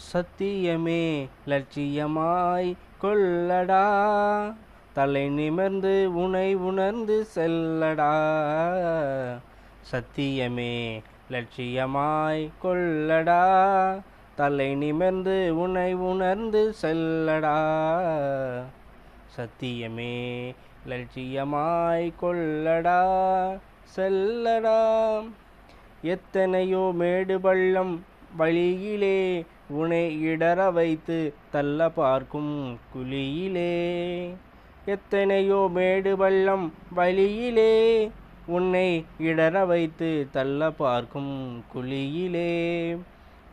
சத்தியமே லட்சியமாய் கொள்ளடா, தலை நிமிர்ந்து உனை உணர்ந்து செல்லடா. சத்தியமே லட்சியமாய் கொள்ளடா, தலை நிமிர்ந்து உனை உணர்ந்து செல்லடா. சத்தியமே லட்சியமாய் கொள்ளடா, செல்லடா. எத்தனையோ மேடு பள்ளம் வழியிலே உன்னை இடற வைத்து தள்ள பார்க்கும் குழியிலே. எத்தனையோ மேடு பள்ளம் வழியிலே உன்னை இடற வைத்து தள்ள பார்க்கும் குழியிலே.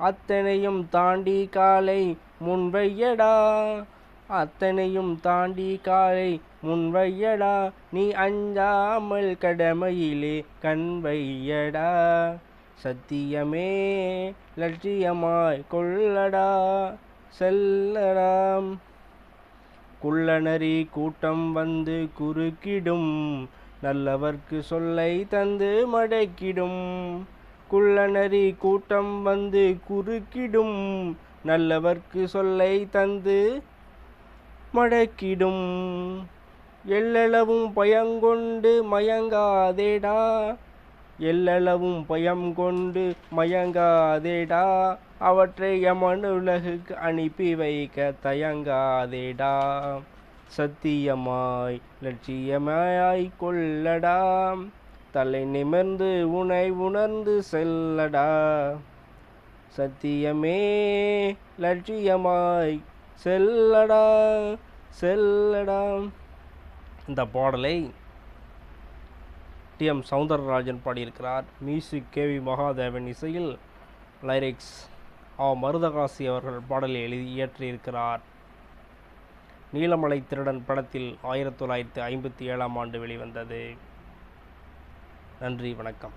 அத்தனையும் தாண்டி காலை முன்வையடா, அத்தனையும் தாண்டி காலை முன்வையடா. நீ அஞ்சாமல் கடமையிலே கண் வையடா. சத்தியமே லட்சியமாய் கொள்ளடா, செல்லடா. குள்ளநரி கூட்டம் வந்து குறுக்கிடும், நல்லவர்க்கு சொல்லை தந்து மடக்கிடும். குள்ளநரி கூட்டம் வந்து குறுக்கிடும், நல்லவர்க்கு சொல்லை தந்து மடக்கிடும். எல்லளவும் பயங்கொண்டு மயங்காதேடா, எல்லளவும் பயம் கொண்டு மயங்காதேடா. அவற்றை யமனுலகுக்கு அனுப்பி வைக்க தயங்காதேடா. சத்தியமாய் லட்சியமாய் கொள்ளடா, தலை நிமிர்ந்து உனை உணர்ந்து செல்லடா. சத்தியமே லட்சியமாய் செல்லடா, செல்லடா. இந்த பாடலை டி.எம். சௌந்தரராஜன் பாடியிருக்கிறார். Music KV. மகாதேவன், இசையில் லைரிக்ஸ் மருதகாசி அவர்கள் பாடலை எழுதி இயற்றியிருக்கிறார். நீலமலை திருடன் படத்தில் 1957 வெளிவந்தது. நன்றி, வணக்கம்.